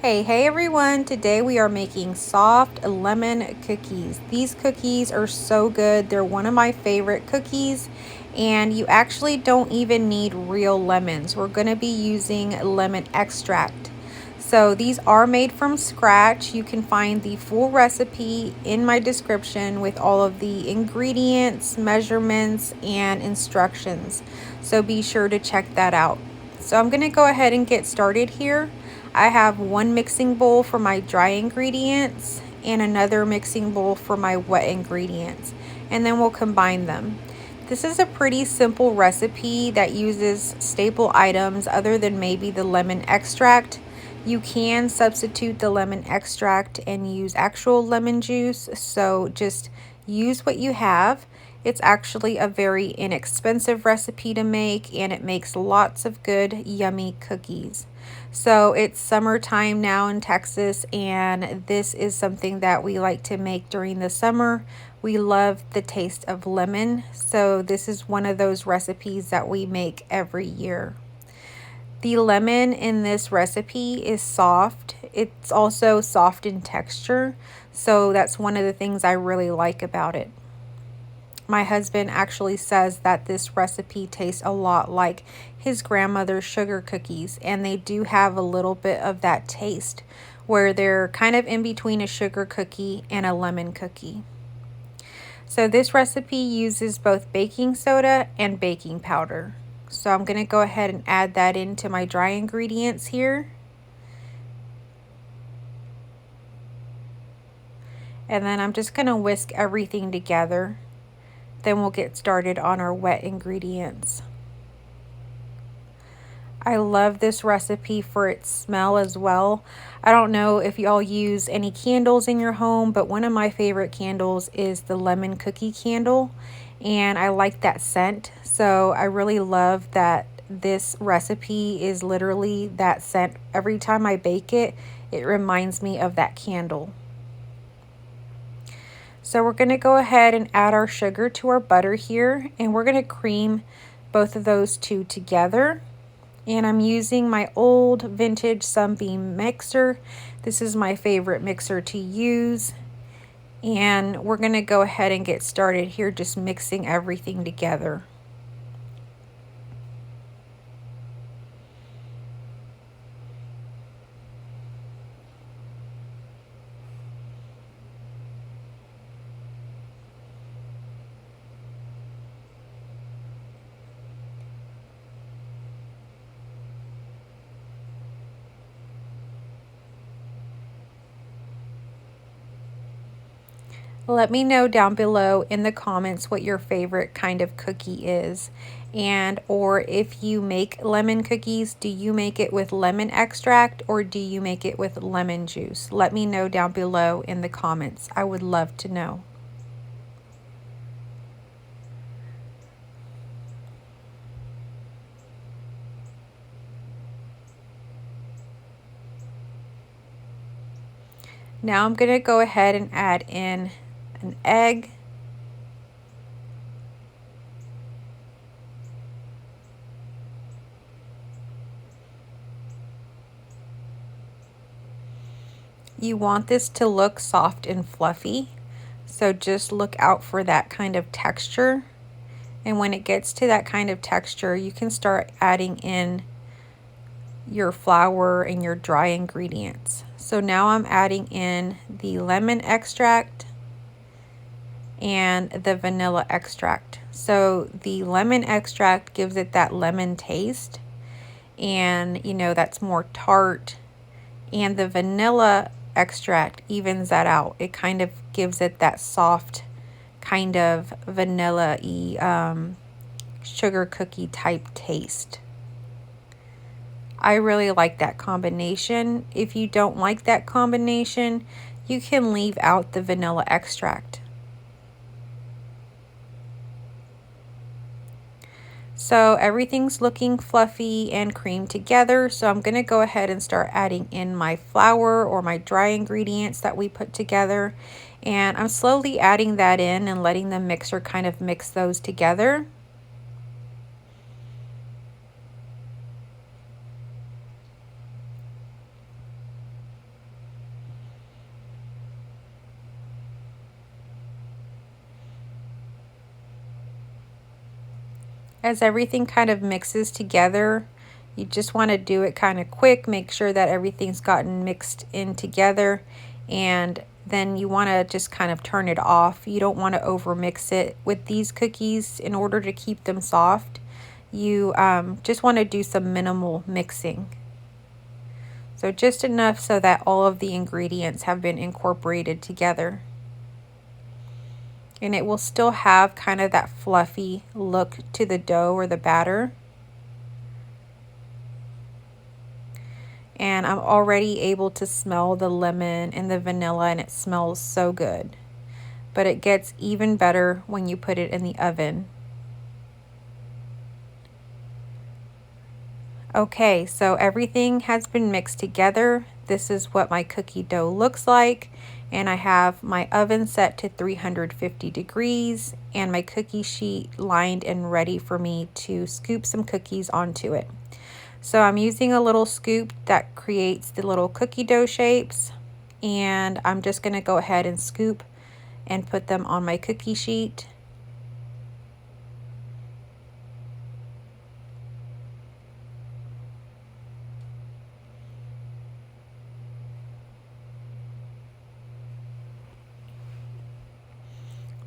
Hey everyone, today we are making soft lemon cookies. These cookies are so good. They're one of my favorite cookies, and you actually don't even need real lemons. We're going to be using lemon extract. So these are made from scratch. You can find the full recipe in my description with all of the ingredients, measurements, and instructions. So be sure to check that out. So I'm going to go ahead and get started here. I have one mixing bowl for my dry ingredients and another mixing bowl for my wet ingredients, and then we'll combine them. This is a pretty simple recipe that uses staple items other than maybe the lemon extract. You can substitute the lemon extract and use actual lemon juice, so just use what you have. It's actually a very inexpensive recipe to make, and it makes lots of good, yummy cookies. So it's summertime now in Texas, and this is something that we like to make during the summer. We love the taste of lemon, so this is one of those recipes that we make every year. The lemon in this recipe is soft. It's also soft in texture, so that's one of the things I really like about it. My husband actually says that this recipe tastes a lot like his grandmother's sugar cookies, and they do have a little bit of that taste where they're kind of in between a sugar cookie and a lemon cookie. So this recipe uses both baking soda and baking powder. So I'm going to go ahead and add that into my dry ingredients here. And then I'm just going to whisk everything together. Then we'll get started on our wet ingredients. I love this recipe for its smell as well. I don't know if y'all use any candles in your home, but one of my favorite candles is the lemon cookie candle, and I like that scent. So I really love that this recipe is literally that scent. Every time I bake it, it reminds me of that candle. So we're going to go ahead and add our sugar to our butter here, and we're going to cream both of those two together. And I'm using my old vintage Sunbeam mixer. This is my favorite mixer to use. And we're going to go ahead and get started here, just mixing everything together. Let me know down below in the comments what your favorite kind of cookie is, and or if you make lemon cookies, do you make it with lemon extract or do you make it with lemon juice? Let me know down below in the comments. I would love to know. Now I'm going to go ahead and add in an egg. You want this to look soft and fluffy, so just look out for that kind of texture. And when it gets to that kind of texture, you can start adding in your flour and your dry ingredients. So now I'm adding in the lemon extract and the vanilla extract. So the lemon extract gives it that lemon taste, and that's more tart, and the vanilla extract evens that out. It kind of gives it that soft kind of vanilla-y sugar cookie type taste. I really like that combination. If you don't like that combination, you can leave out the vanilla extract. So everything's looking fluffy and creamed together. So I'm going to go ahead and start adding in my flour or my dry ingredients that we put together. And I'm slowly adding that in and letting the mixer kind of mix those together. As everything kind of mixes together, you just want to do it kind of quick, make sure that everything's gotten mixed in together, and then you want to just kind of turn it off. You don't want to over mix it with these cookies in order to keep them soft. You just want to do some minimal mixing. So just enough so that all of the ingredients have been incorporated together. And it will still have kind of that fluffy look to the dough or the batter. And I'm already able to smell the lemon and the vanilla, and it smells so good. But it gets even better when you put it in the oven. Okay, so everything has been mixed together. This is what my cookie dough looks like. And I have my oven set to 350 degrees and my cookie sheet lined and ready for me to scoop some cookies onto it. So I'm using a little scoop that creates the little cookie dough shapes, and I'm just going to go ahead and scoop and put them on my cookie sheet.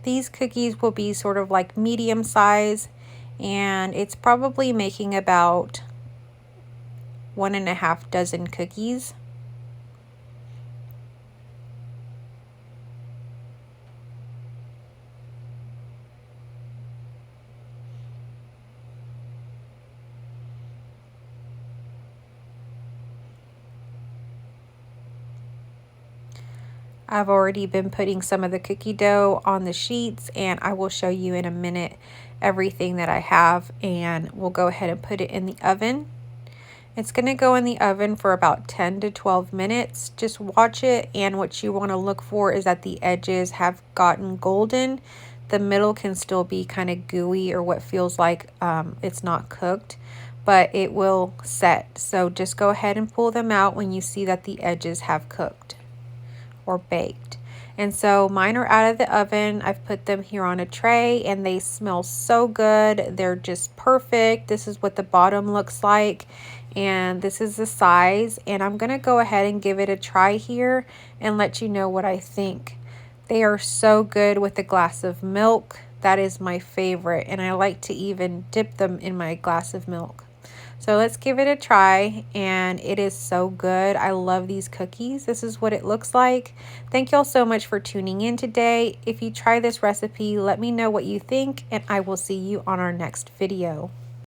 These cookies will be sort of like medium size, and it's probably making about 1.5 dozen cookies. I've already been putting some of the cookie dough on the sheets, and I will show you in a minute everything that I have, and we'll go ahead and put it in the oven. It's going to go in the oven for about 10 to 12 minutes. Just watch it, and what you want to look for is that the edges have gotten golden. The middle can still be kind of gooey, or what feels like it's not cooked, but it will set. So just go ahead and pull them out when you see that the edges have cooked or baked. And so mine are out of the oven. I've put them here on a tray, and they smell so good. They're just perfect. This is what the bottom looks like, and this is the size. And I'm gonna go ahead and give it a try here and let you know what I think. They are so good with a glass of milk. That is my favorite, and I like to even dip them in my glass of milk. So let's give it a try, and it is so good. I love these cookies. This is what it looks like. Thank y'all so much for tuning in today. If you try this recipe, let me know what you think, and I will see you on our next video.